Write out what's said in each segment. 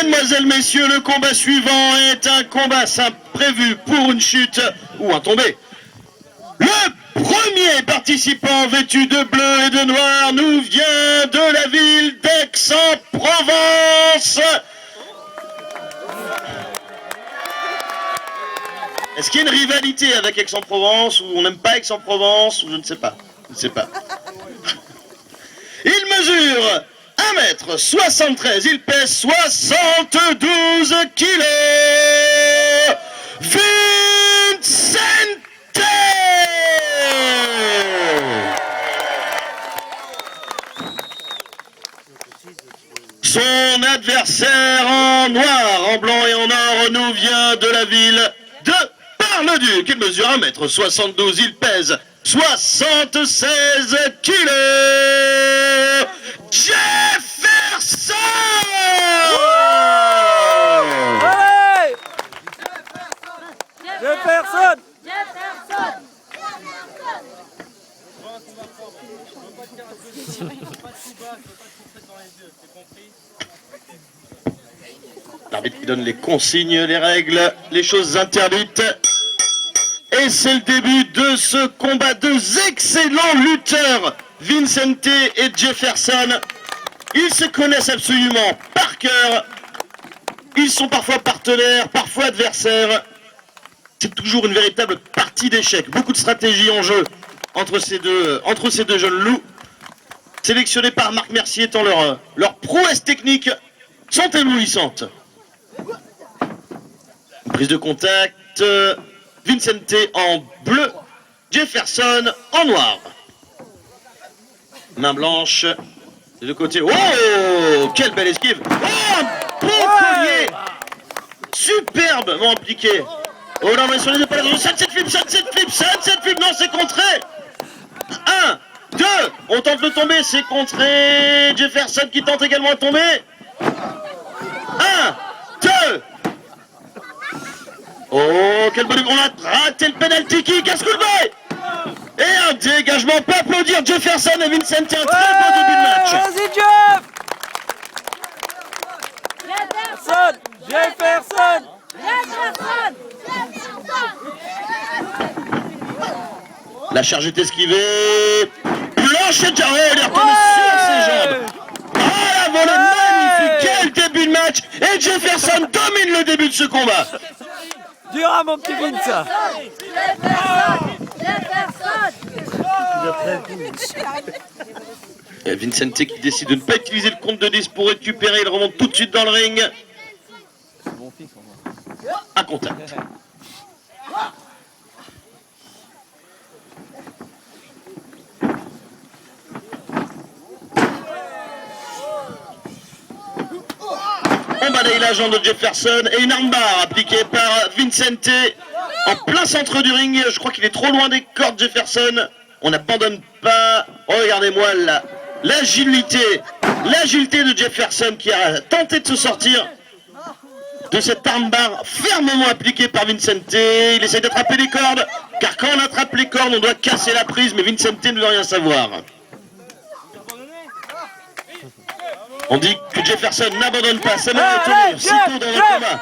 mesdemoiselles, messieurs, le combat suivant est un combat simple prévu pour une chute ou un tombé. Le premier participant vêtu de bleu et de noir nous vient de la ville d'Aix-en-Provence. Est-ce qu'il y a une rivalité avec Aix-en-Provence, ou on n'aime pas Aix-en-Provence, ou je ne sais pas. Je ne sais pas. Il mesure 1m73, il pèse 72 kilos. Vincente! Son adversaire en noir, en blanc et en or nous vient de la ville de Bar-le-Duc. Il mesure 1m72, il pèse 76 kilos. Jefferson! Allez! Jefferson! L'arbitre qui donne les consignes, les règles, les choses interdites. Et c'est le début de ce combat. Deux excellents lutteurs, Vincente et Jefferson. Ils se connaissent absolument par cœur. Ils sont parfois partenaires, parfois adversaires. C'est toujours une véritable partie d'échecs. Beaucoup de stratégie en jeu entre ces deux jeunes loups. Sélectionnés par Marc Mercier, tant leurs prouesses techniques sont éblouissantes. Prise de contact, Vincente en bleu, Jefferson en noir. Main blanche, de deux côtés. Oh, quelle belle esquive. Oh, un beau collier. Superbement appliqué. Oh non, mais sur les épaules, sunset flip, non, c'est contré. 1, 2, on tente de tomber, c'est contré. Jefferson qui tente également de tomber. 1, 2. Oh, quel bon... On a raté le penalty kick à Schoolboy. Et un dégagement, peut applaudir Jefferson et Vincente, un très beau début de match. Vas-y, Jeff! Jefferson! La charge est esquivée. Planche et Jarro, il est retenu sur ses jambes. Ah, la volée magnifique. Quel début de match. Et Jefferson domine le début de ce combat. Dur à mon petit Vince! Et Vincente qui décide de ne pas utiliser le compte de 10 pour récupérer. Il remonte tout de suite dans le ring. Un contact. On balaye la jambe de Jefferson et une armbar appliquée par Vincente en plein centre du ring. Je crois qu'il est trop loin des cordes, Jefferson. On n'abandonne pas. Oh, regardez-moi l'agilité de Jefferson qui a tenté de se sortir de cette armbar fermement appliquée par Vincente. Il essaie d'attraper les cordes, car quand on attrape les cordes, on doit casser la prise, mais Vincente ne veut rien savoir. On dit que Jefferson n'abandonne pas, ça m'a étonné, sitôt dans le combat.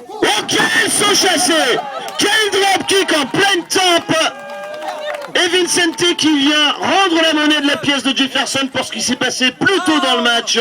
Oh, quel saut chassé! Quel dropkick en pleine tempe! Et Vincente qui vient rendre la monnaie de la pièce de Jefferson pour ce qui s'est passé plus tôt dans le match.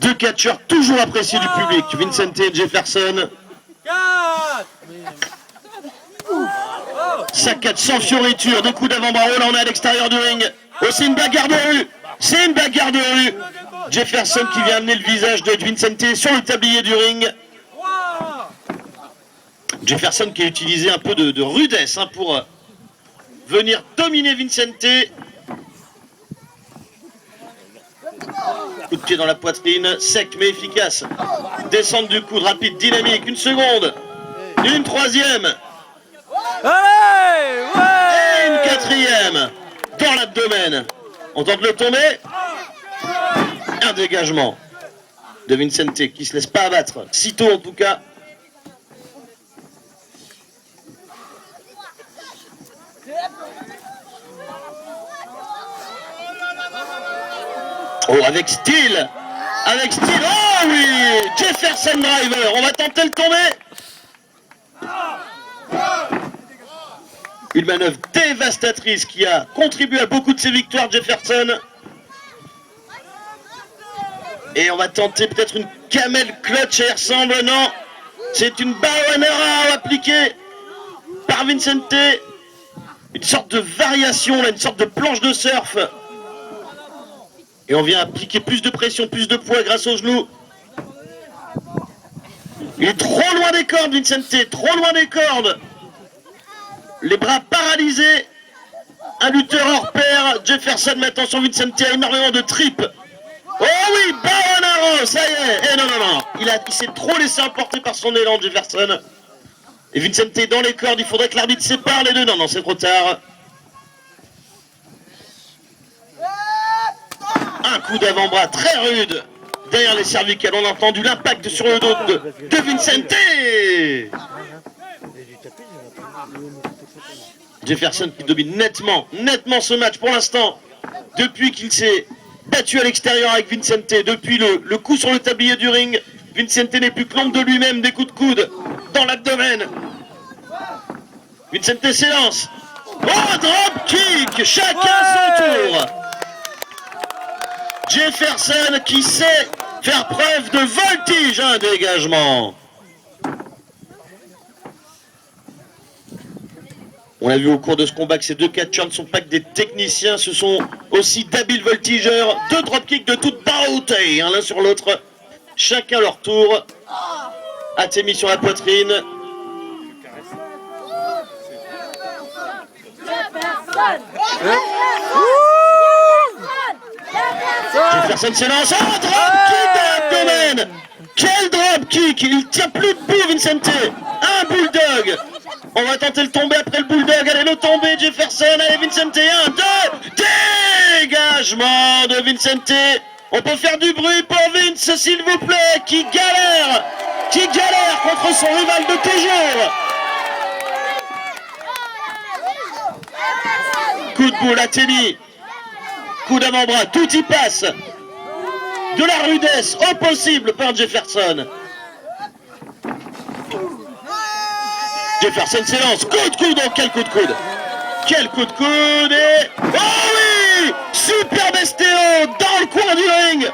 Deux catcheurs toujours appréciés du public, Vincente et Jefferson. Saccade sans fioriture, des coups d'avant-bras, là on est à l'extérieur du ring. Oh, c'est une bagarre de rue, c'est une bagarre de rue. Jefferson qui vient amener le visage de Vincente sur le tablier du ring. Jefferson qui a utilisé un peu de rudesse pour venir dominer Vincente. Coup de pied dans la poitrine, sec mais efficace. Descente du coude rapide, dynamique, une seconde, une troisième. Allez, ouais. Et une quatrième dans l'abdomen. On tente de le tomber. Un dégagement de Vincente qui se laisse pas abattre, sitôt en tout cas. Oh, avec style. Avec style. Oh oui, Jefferson Driver. On va tenter le tomber. Une manœuvre dévastatrice qui a contribué à beaucoup de ses victoires, Jefferson. Et on va tenter peut-être une camel clutch, elle ressemble, non. C'est une Bauernera appliquée par Vincente. Une sorte de variation, là, une sorte de planche de surf. Et on vient appliquer plus de pression, plus de poids grâce aux genoux. Il est trop loin des cordes, Vincente, trop loin des cordes. Les bras paralysés. Un lutteur hors pair. Jefferson, mais attention, Vincente a énormément de tripes. Oh oui, Bauernera, ça y est. Eh non, non, non. Il s'est trop laissé emporter par son élan, Jefferson. Et Vincente est dans les cordes, il faudrait que l'arbitre sépare les deux. Non, non, c'est trop tard. Un coup d'avant-bras très rude. Derrière les cervicales, on a entendu l'impact sur le dos de Vincente. Jefferson qui domine nettement ce match pour l'instant. Depuis qu'il s'est battu à l'extérieur avec Vincente, depuis le coup sur le tablier du ring, Vincente n'est plus que l'ombre de lui-même, des coups de coude dans l'abdomen. Vincente s'élance. Oh, drop kick, chacun son tour. Jefferson qui sait faire preuve de voltige, un dégagement. On a vu au cours de ce combat que ces deux catcheurs ne sont pas que des techniciens, ce sont aussi d'habiles voltigeurs, deux dropkicks de toute beauté, l'un sur l'autre, chacun leur tour. Atemi sur la poitrine. Jefferson s'élance. Oh, dropkick de l'abdomen. Quel dropkick. Il tient plus debout, Vincente. Un bulldog. On va tenter le tomber après le bulldog. Allez, le tomber, Jefferson. Allez, Vincente. 1, 2. Dégagement de Vincente. On peut faire du bruit pour Vince, s'il vous plaît, qui galère contre son rival de toujours. Coup de boule à Teddy. Coup d'avant-bras, tout y passe. De la rudesse au possible par Jefferson. Jefferson s'élance. Coup de coude, quel coup de coude. Quel coup de coude et... Oh oui, superbe STO dans le coin du ring.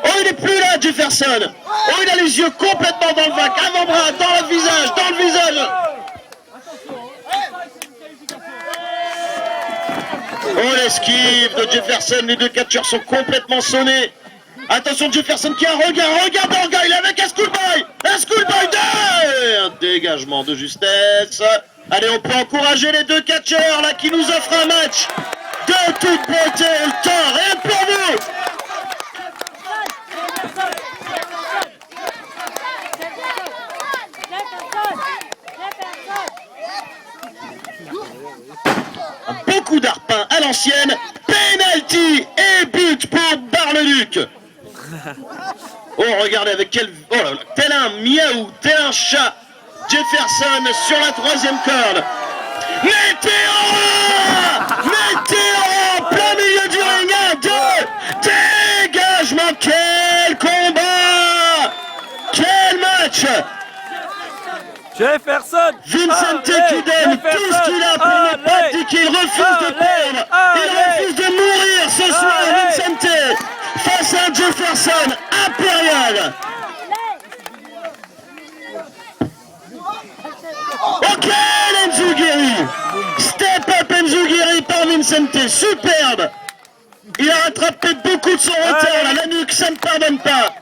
Oh, il n'est plus là, Jefferson. Oh, il a les yeux complètement dans le vac. Avant-bras, dans le visage. Oh, l'esquive de Jefferson. Les deux catcheurs sont complètement sonnés. Attention, Jefferson qui a un regard d'orgueil. Il est avec un schoolboy 2. Un dégagement de justesse. Allez, on peut encourager les deux catcheurs là qui nous offrent un match de toute beauté. Le temps, rien pour vous. Beaucoup d'arpins à l'ancienne. Penalty et but pour Bar-le-Duc. Oh, regardez avec quel... Oh là là, tel un miaou, tel un chat. Jefferson sur la troisième corde. Météo, plein milieu du ring. 1, 2, dégagement. Quel combat. Quel match. Jefferson. Vincente qui donne tout ce qu'il a pour ne pas dire qu'il refuse de perdre. Il refuse de mourir ce soir, Vincente, face à Jefferson impérial. Ok, Enzugiri. Step up Enzugiri par Vincente, superbe. Il a rattrapé beaucoup de son retard, là. La nuque, ça ne pardonne pas.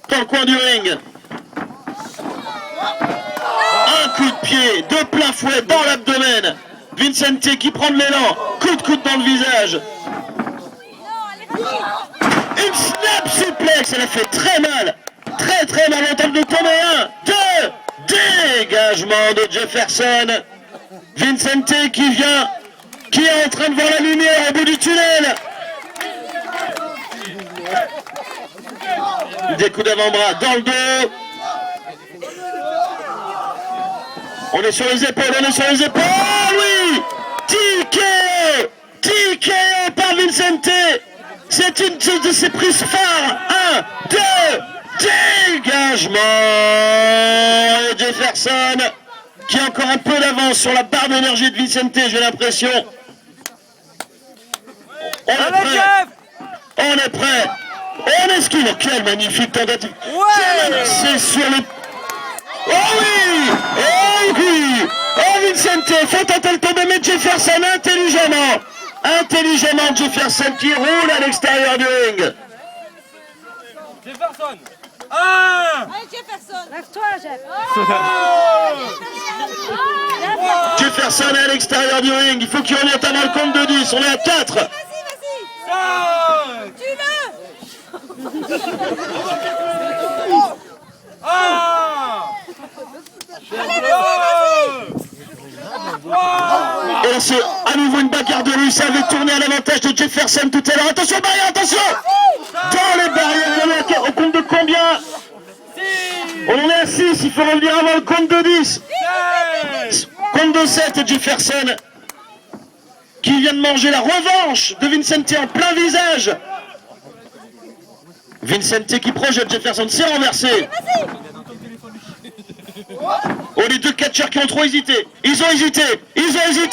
Dans le coin du ring. Un coup de pied de plein fouet dans l'abdomen. Vincente qui prend de l'élan. Coup de coude dans le visage. Une snap suplex, elle a fait très mal. Très mal. On tente de tomber. 1, 2. Dégagement de Jefferson. Vincente qui est en train de voir la lumière au bout du tunnel. Des coups d'avant-bras dans le dos. On est sur les épaules, Oh oui. TKO par Vincente. C'est une de ses prises phares. 1, 2, dégagement. Et Jefferson qui a encore un peu d'avance sur la barre d'énergie de Vincente, j'ai l'impression. On est Allez, prêt. Jeff! On est prêt. On esquive. Quelle magnifique tentative. Ouais! C'est sur le... Oh oui! Oh oui! Oh Vincente, faut tenter le tomber, mais Jefferson intelligemment Jefferson qui roule à l'extérieur du ring. Jefferson! Allez, Jefferson. Lève-toi, Jeff. Jefferson est à l'extérieur du ring, il faut qu'il revienne avant le compte de 10, on est à 4. Vas-y, vas-y. Tue-le. Et là c'est à nouveau une bagarre de rue, ça avait tourné à l'avantage de Jefferson tout à l'heure. Attention barrière, attention! Dans les barrières, on est au compte de combien? On en est à 6, il faut revenir avant le compte de 10. Compte de 7 et Jefferson qui vient de manger la revanche de Vincente en plein visage. Vincente qui projette, Jefferson s'est renversé. Oh, les deux catcheurs qui ont trop hésité. Ils ont hésité. Le genou